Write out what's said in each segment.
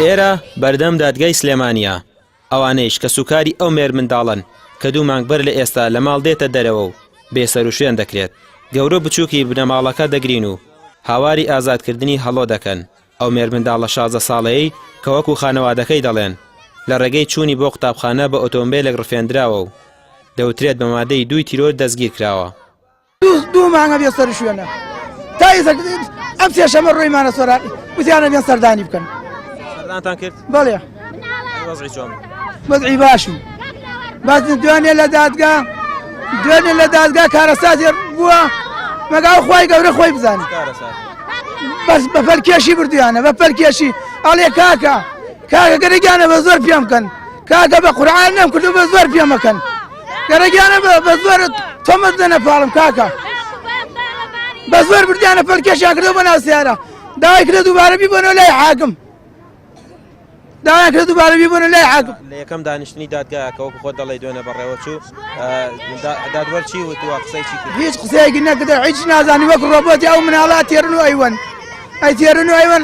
ئێرە بەردەم دادگای سلێمانیە ئەوانەیش کە سوکاری ئەو مێر منداڵن کە 2 مانگ بەر لە ئێستا لە ماڵ دێتە دەرەوە و بێسەر و شوێن دەکرێت گەورە بچووکی بنەماڵەکە دەگرین و هاواری ئازادکردنی هەڵۆ دەکەن ئەو مێر منداڵە 16 ساڵەیەی کە وەکو خانەوادەکەی دەڵێن لە ڕێگەی چوونی بۆ قوتابخانە بە ئۆتۆمبیلێک ڕفێنراوە و دەوترێت بە مادەی 2 تیرۆر دەستگیر کراوە. 2 مانگە بێسەر و شوێنە تا ئەم سێشەمە ڕۆیمانە سۆران وتیانە بێن سەردانی بکەن. سەردانتان کرد؟ بەڵێ. وەزعی چۆن؟ وەزعی باشم. باز دوێنێ لە دادگا کارەسازی بووە مەگاو خۆی گەورە خۆی بزانێت. بەس بە پەرکێشی بردویانە بە پەرکێشی ئەڵێ کاکە گەرەگیانە بە زۆر پێم بکەن کاکە بە قورعان نەم کردو بە زۆر پێمەکەن گەرەگیانە بە زۆر تۆمەت دەنە پاڵم کاکە بە زۆر بردیانە پەرکێشیان کردو بە ناو سیارە داوای کرد دووبارە بیبۆنەوە لای حاکم داوای کرد دووبارە بیبۆنە لای حاکم. لە یەکەم دانیشتنی دادگایە کە وەکو خۆت دەڵێ دوێنێ بەڕێوە چوو دادوەر چی وتووە قسەی چی کرد؟ هیچ قسەیەکی نەکردە هیچ نازانی وەکو ڕۆبۆتی ئەو مناڵات تێرن و ئەیوەن ئەی تێرن و ئەیوەن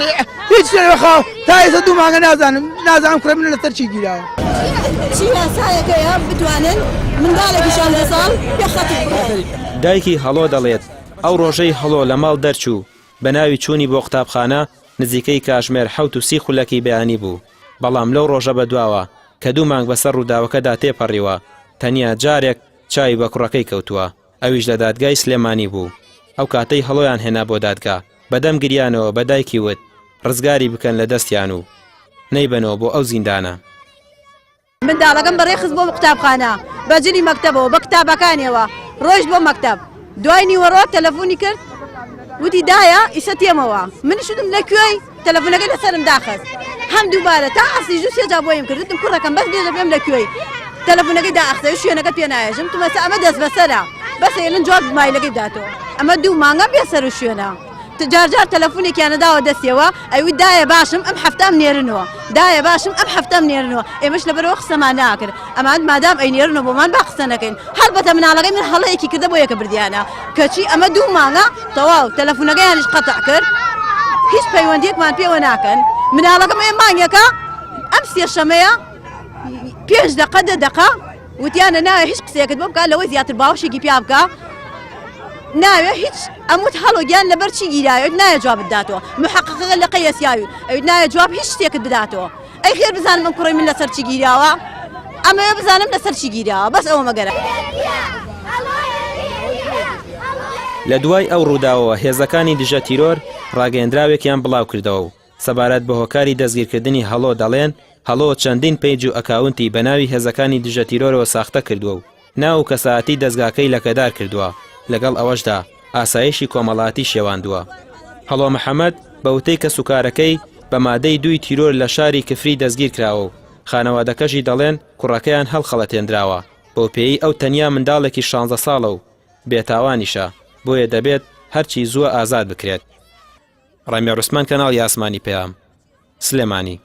هیچ شتێک تا ئێستا 2 مانگە نازانم کوڕە منە لەسەر چی گیراوە. چی یاسایەکەیە بتوانن منداڵێکی 16 ساڵ پێخەتی دایکی هەڵۆ دەڵێت ئەو ڕۆژەی هەڵۆ لە ماڵ دەرچوو بە ناوی چوونی بۆ قوتابخانە نزیکەی کاتژمێر 30 خولەکی بەیانی بوو بەڵام لەو ڕۆژە بەدواوە کە 2 مانگ بەسەر ڕووداوەکەدا تێپەڕیوە تەنیا جارێک چاوی بە کوڕەکەی کەوتووە ئەویش لە دادگای سلێمانی بوو ئەو کاتەی هەڵۆیان هێنا بۆ دادگا بەدەم گریانەوە بە دایکی وت ڕزگاری بکەن لە دەستیان و نەیبەنەوە بۆ ئەو زیندانە. منداڵەکەم بەڕێخست بۆ قوتابخانە بەجلی مەکتەبەوە بە کتابەکانیەوە ڕۆیشت بۆ مەکتەب دوای نیوەڕۆ تەلەفۆنی کرد وتی دایە ئیسە تێمەوە منیش وتم لەکوێی تەلەفۆنەکەی لەسەرم داخست هەم دووبارە تا ئەسی ژوو سێجا بۆیم کردتم کوڕەکەم بەس بێژە پێم لەکوێی تەلەفۆنەکەی داخستەوە شوێنەکە پێ نایەژم تمەسە ئەمە دەست بەسەرە بەسە ێلن جواب مایلەکەی بداتەوە ئەمە 2 مانگە بێسەر و شوێنە جار تەلەفۆنێکیانە داوە دەستیەوە ئەوی دایە باشم ئەم هەفتام نێرنەوە دایە باشم ئەم هەفتام نێرنەوە ئێمەش لەبەرەوە قسەمان ناکرد ئەمان مادام ئەی نێرنەوە بۆمان با قسە نەکەین هەڵبەتە مناڵەکەی من هەڵەیەکی کردە بۆ یەکە بردیانە کەچی ئەمە 2 مانگە تەواو تەلەفۆنەکەیانش قەتع کرد هیچ پەیوەندیەکمان پێوە ناکەن مناڵەکەم ئێ مانگێکە ئەم سێشەمەیە 5 دقە 10 دقە وتیانە ناوێ هیچ قسەیەکت بۆ بکە لەوەی زیاتر باوشێکی پیا بکە ناوێ هیچ ئەموت هەڵۆگیان لەبەر چی گیراوێت نایە جواب بداتەوە محققەکە لە قەیەسیاوی ئەوی نایە جواب هیچ شتێکت بداتەوە ئەی خێر بزانم ئەم کوڕی من لەسەر چی گیراوە ئەمەوێ بزانم لەسەر چی گیراوە بەس ئەوە مەگەرە. لە دوای ئەو ڕووداوەوە هێزەکانی دژە تیرۆر ڕاگەیەندراوێکیان بڵاو کردەوە و سەبارەت بە هۆکاری دەستگیرکردنی هەڵۆ دەڵێن هەڵۆ چەندین پەیج و ئەکاونتی بە ناوی هێزەکانی دژە تیرۆرەوە ساختە کردووە و ناو کەساتی دەستگاکەی لەکەدار کردووە لەگەڵ ئەوەشدا ئاسایشی کۆمەڵاتی شێواندووە. هەڵۆ محەممەد بەوتەی کە سوکارەکەی بە مادەی 2 تیرۆر لە شاری کفری دەستگیر کراوە و خانەوادەکەشی دەڵێن کوڕەکەیان هەڵخەڵەتێنراوە بۆ پێی ئەو تەنیا منداڵێکی 16 ساڵە و بێتاوانیشە بۆیە دەبێت هەرچی زووە ئازاد بکرێت. ڕەمی ڕوسمان کەناڵی ئاسمانی پێام سلێمانی.